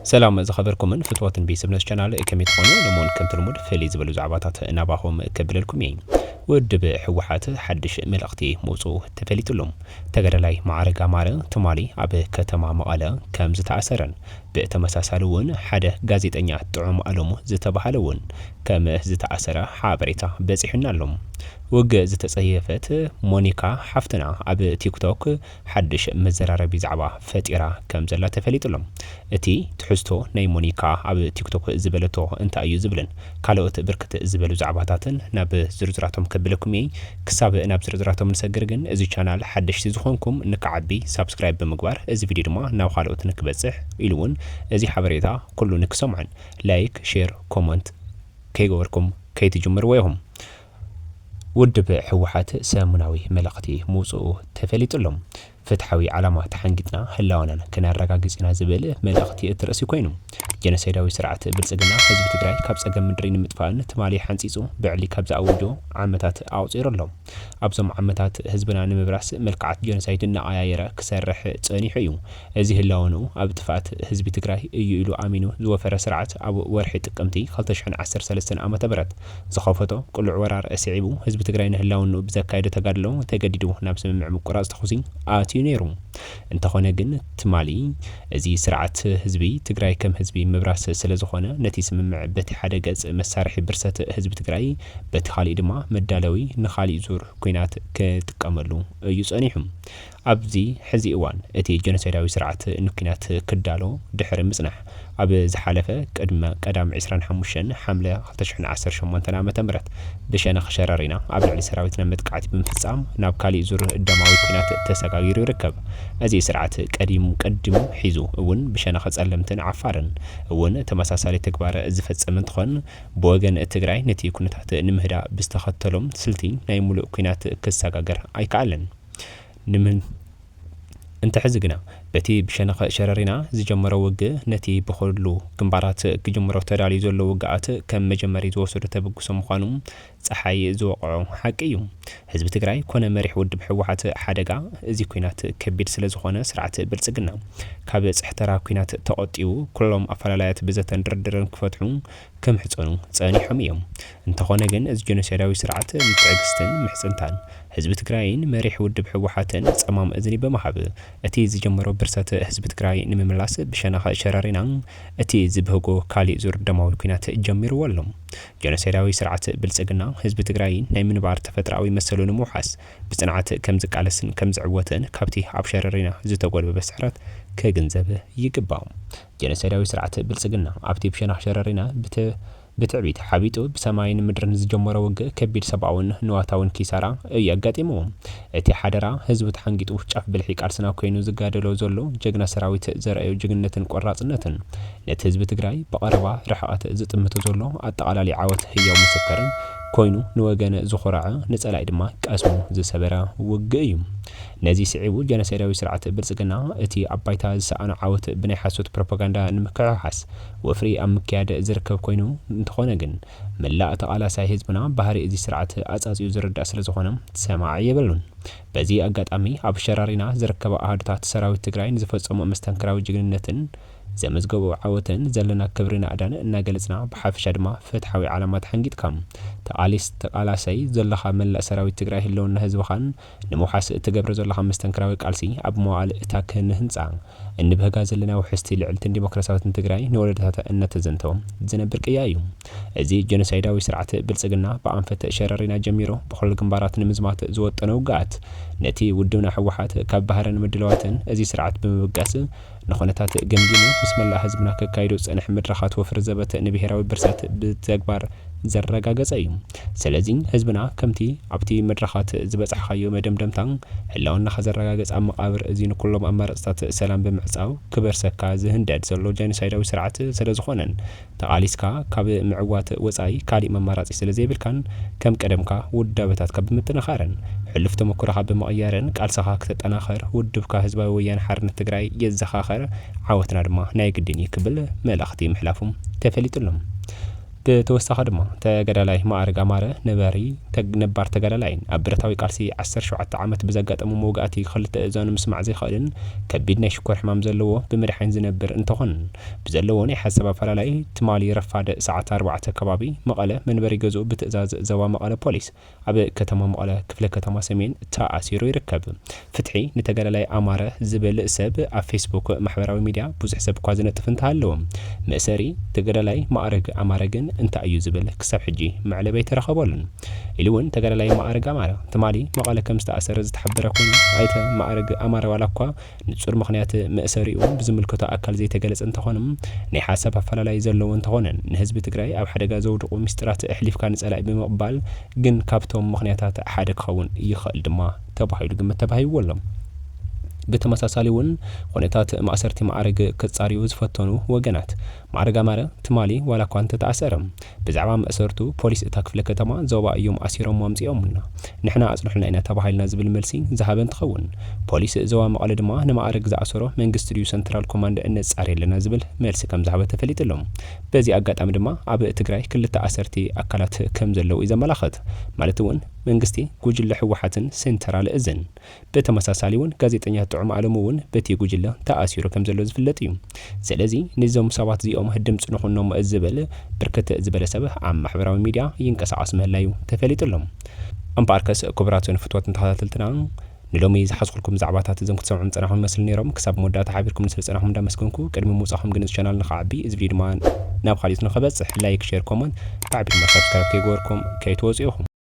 سلام زخبركم فتوات بيسبنس channel كم يتخونوا لمون كم تلمود فليز بلو زعباتات نباهم كبللكم يين ودب حوحات حدش ملقتي موصو تفليت لهم تقرلاي معرقة مارا تمالي عب كتما مقالا كم زتعسرن بتمساسالون حدا غازيتنيا طعم ألوم زتبحلون كم زتعسر حابريتا بزحنا لهم وج زتصيفت مونيكا حفتنا عب تيك توك حدش مزراربي زعبا فتيرا كم زلا تفليت لهم اتي تحستو ناي مونيكا عب تيك توك زبلتو انت ايو زبلن كالوت بركت زبلو زعباتاتن ناب زرزراتهم كبلكم يي كساب ناب زرزراتهم نسجرجن ازي channel حدش تزخونكم نكعبي سبسكرايب بمقبار ازي فيديو دما ناو خالوت نكبصح إلون ازي حبريتا كله نكسمعن لايك شير كومنت كيغوركم كي تجمر ويهم ودب حوحات سامناوي ملقتي موصو تفليت لهم فتحوي علامات حنقتنا هلاونا كنا الرقاقزنا زبل ملقتي اترأسي كوينو جنسيداوي سرعة بلسقنا حزب تقراي كابس اقام مدرين مدفان تمالي حنسيسو بعلي كابس اوجو عمتات اوصير لهم ابزم عمتات حزبنا نمبراس ملقعات جنسيدنا آيايرا كسرح تساني حيو ازي هلاونو ابتفات حزب تقراي يقولو امينو زوفر سرعة ابو ورحي تقمتي خلطشحن 13 عام تبرت زخوفتو كل عورار اسعيبو حزب تقراي نهلاونو بزكايدو تقادلو تقديدو نابس من مقراز تخوزي نيرو انت خونه جن تمالي ازي سرعه حزبي تግራይ كم حزبي مبراس سلازخونه نتي سممع بتي حدا ገጽ መሳርሒ ብርሰት ህዝቢ ትግራይ በቲ ኻሊ ድማ መዳለዊ ንኻሊ ዙር ኩናት ከጥቀመሉ እዩ ጸኒሑም ኣብዚ ሕዚ እዋን እቲ ጀኖሳይዳዊ ስርዓት ንኩናት ክዳሎ ድሕሪ ምጽናሕ ኣብ ዝሓለፈ ቅድመ ቀዳም 25 ሓምለ 2018 ዓመተ ምህረት ብሸነኽ ሸረሪና ኣብ ልዕሊ ሰራዊትና መጥቃዕቲ ብምፍጻም ናብ ካሊ ዙር ደማዊ ኩናት ተሰጋጊሩ ይርከብ እዚ ስርዓት ቀዲሙ ሒዙ እውን ብሸነኽ ጸለምትን ዓፋርን እውን ተመሳሳሊ ተግባር ዝፈጸም እንትኾን ብወገን ትግራይ ነቲ ኩነታት ንምህዳ ብዝተኸተሎም ስልቲ ናይ ሙሉእ ኩናት ክሰጋገር ኣይከኣለን ንምን انت حزقنا بتي بشنخ شررنا زجمرو وج نتي بخلو كمبارات كجمرو تدالي زلو وقعات كم مجمري توصل تبقسم خانم صحي زوقعو حقيو حزب تግራይ كون مريح ود بحوحات حدقا ازي كوينات كبير سلازخونه سرعه بلصقنا ካብ ጽሕተራ ኩናት ተቆጢው ኩሎም አፈላላያት ብዘተን ድርድርን ክፈትሑ ከም ሕጾኑ ጸኒሖም እዮም እንተኾነ ግን እዚ ጀኖሳይዳዊ ስርዓት ምትዕግስትን ምሕጽንታን ህዝቢ ትግራይን መሪሕ ውድብ ሕወሓትን ጸማም እዝኒ በመሃብ እቲ ዝጀመሮ ብርሰት ህዝቢ ትግራይ ንምምላስ ብሸነኸ ሸረሪና እቲ ዝብህጎ ካሊእ ዙር ደማዊ ኩናት ጀሚርዎ ኣሎ ጀኖሳይዳዊ ስርዓት ብልጽግና ህዝቢ ትግራይን ናይ ምንባር ተፈጥራዊ መሰሉ ንምውሓስ ብጽንዓት ከም ዝቃለስን ከም ዝዕወትን ካብቲ ኣብ ሸረሪና ዝተጎልበበ ስሕረት ከገንዘብ ይግባው ጀኖሳይዳዊ ስርዓት ብልጽግና ኣብቲ ብሸነኽ ሸረሪና بتعبيت حبيتو بسماين مدرن زجمرو وج كبير سبعون نواتاون كيسارا يقاتيمو اتي حدرا حزب تحنقيتو ጫፍ بالحيق ارسنا كوينو زغادلو زلو جغنا سراويت زرأيو جغنتن قراصنتن نت حزب تግራይ بقربا رحقات زطمتو زلو አጠቃላሊ ዓወት ህያው ምስክርን ኮይኑ ንወገነ ዝخرع ንጸላይ ድማ ቃስሙ ዝሰበራ ውግእ ነዚ ስዒቡ ጀኖሳይዳዊ ስርዓት ብልጽግና እቲ አባይታ ዝሰኣኑ ዓወት ብናይ ሓሶት ፕሮፓጋንዳ ንምክሕሓስ ወፍሪ ኣብ ምክያድ ዝርከብ ኮይኑ እንትኾነ ግን መላእ ተቃላሳይ ህዝብና ባህሪ እዚ ስርዓት ኣጻጺኡ ዝርዳእ ስለ ዝኾነ ሰማዕ የብሉን በዚ አጋጣሚ ኣብ ሸራሪና ዝርከበ ኣሃዱታት ሰራዊት ትግራይ ዝፈጸሙ መስተንክራዊ ጅግንነትን ዘመዝገቡ ዓወትን ዘለና ክብርና ኣዳነ እናገለጽና ብሓፈሻ ድማ ፍትሓዊ ዓላማት ሓንጊጥካም ተቃላሳይ ዘለኻ መላእ ሰራዊት ትግራይ ህልውና ህዝብኻን ንምውሓስ እትገብረ ዘለኻ መስተንክራዊ ቃልሲ ኣብ መዋዕል እታ ክንህንጻ እንብህጋ ዘለና ውሕስቲ ልዕልትን ዲሞክራሲያዊትን ትግራይ ንወለደታት እነተዘንተው ዝነብር ቅያ እዩ እዚ ጀኖሳይዳዊ ስርዓት ብልጽግና ብኣንፈት ሸረሪና ጀሚሮ ብኹሉ ግንባራት ንምዝማት ዝወጠነው ጋት ነቲ ውድብና ሕወሓት ካብ ባህረን ምድለዋትን እዚ ስርዓት ብምብጋስ نخونتات جمجمو بسم الله حزبنا كايدو صنح مدرخات وفر زبت نبهراوي برسات بتكبار زرغاغص እዩ ስለዚህ ህዝብና ከምቲ ኣብቲ መድረኻት ዝበጽሕ ኻዮ መደምደምታን ህላውና ኸዘረጋገጽ ኣብ መቃብር እዚን ኩሎም ኣማራጽታት ሰላም ብምዕጻው ክበርሰካ ዝህንደድ ዘሎ ጀኖሳይዳዊ ስርዓት ስለ ዝኾነን ተቃሊስካ ካብ ምዕዋት ወጻኢ ካሊእ መማራጺ ስለ ዘይብልካን ከም ቀደምካ ውዳበታት ካብ ምትነኻረን ሕልፍ ተመክሮኻ ብምቕያርን ቃልስኻ ክትጠናኸር ውድብካ ህዝባዊ ወያነ ሓርነት ትግራይ የዘኻኸር ዓወትና ድማ ናይ ግድን ይክብል መልእኽቲ ምሕላፉም ተፈሊጡሎም ብተወሳኺ ድማ ተገዳላይ ማዕረግ ኣማረ ነባር ተገዳላይን ኣብ ብረታዊ ቃልሲ 17 ዓመት ብዘጋጠሙ መውጋእቲ ክልተ እዛኑ ምስማዕ ዘይኽእልን ከቢድ ናይ ሽኮር ሕማም ዘለዎ ብመድሓን ዝነብር እንትኾን ብዘለዎ ናይ ሓሳብ ኣፈላላይ ትማሊ ረፋድ ሰዓት 4 ከባቢ መቐለ መንበሪ ገዝኡ ብትእዛዝ ዞባ መቐለ ፖሊስ ኣብ ከተማ መቐለ ክፍለ ከተማ ሰሜን ተኣሲሩ ይርከብ። ፍትሒ ንተገዳላይ ኣማረ ዝብል ሰብ ኣብ ፌስቡክ ማሕበራዊ ሚድያ ብዙሕ ሰብ እኳ ዝነጥፍ እንተሃለዎ መእሰሪ ተገዳላይ ማዕረግ ኣማረ ግን እንታይ እዩ ዝብል ክሳብ ሕጂ መዕለበይ ተረኸበሉን ኢሉ እውን ተገዳላይ ማዕረግ ኣማረ ትማሊ መቐለ ከም ዝተኣሰረ ዝተሓበረ ኮይኑ ኣይተ ማዕረግ ኣማረ ዋላ እኳ ንጹር ምኽንያት መእሰሪኡ ብዝምልከቶ ኣካል ዘይተገለጸ እንተኾነ ናይ ሓሳብ ኣፈላላይ ዘለዎ እንተኾነን ንህዝቢ ትግራይ ኣብ ሓደጋ ዘውድቑ ሚስጥራት ኣሕሊፍካ ንጸላኢ ብምቕባል ግን ካብቶም ምኽንያታት ሓደ ክኸውን ይኽእል ድማ ተባሂሉ ግምት ተባሂብዎ። ብተመሳሳሊ እውን ኩነታት ማእሰርቲ ማዕረግ ከጻሪዩ ዝፈተኑ ወገናት ማዕረግ ኣማረ ትማሊ ዋላ እኳ እንተተኣሰረ ብዛዕባ መእሰርቱ ፖሊስ እታ ክፍለ ከተማ ዞባ እዮም ኣሲሮም ኣምፂኦምና ንሕና ኣጽንሑልና ኢና ተባሂልና ዝብል መልሲ ዝሃበ እንትኸውን ፖሊስ ዞባ መቐለ ድማ ንማዕረግ ዝኣሰሮ መንግስቲ ድዩ ሰንትራል ኮማንድ እነጻር የለና ዝብል መልሲ ከም ዝሃበ ተፈሊጡሎም። በዚ ኣጋጣሚ ድማ ኣብ ትግራይ ክልተ ኣሰርቲ ኣካላት ከም ዘለው እዩ ዘመላኽት ማለት እውን መንግስቲ ጉጅለ ሕወሓትን ሴንትራል እዝን ብተመሳሳሊ እውን ጋዜጠኛ ጥዑም ዓለሙ እውን በቲ ጉጅለ ተኣሲሩ ከም ዘሎ ዝፍለጥ እዩ። ስለዚ ንዞም ሰባት እዚኦም ድምፂ ንኹኖም ዝብል ብርክት ዝበለ ሰብ ኣብ ማሕበራዊ ሚድያ ይንቀሳቐስ ምህላዩ ተፈሊጡሎም። እምበኣርከስ ክቡራትን ፍትወትን ተኸታተልትና ንሎሚ ዝሓዝኩልኩም ዛዕባታት እዞም ክትሰምዑም ፀናሕኩም ይመስል ነይሮም። ክሳብ መወዳእታ ሓቢርኩም ስለፀናሕኩም እንዳመስገንኩ ቅድሚ ምውፃእኩም ግን ቻናል ንኸዓቢ እዚ ቪድዮ ድማ ናብ ካሊእ ንኸበፅሕ ላይክ ሼር ኮመንት ብዓቢ ድማ ሰብስክራይብ ከይገበርኩም ከይትወፁ ኢኹም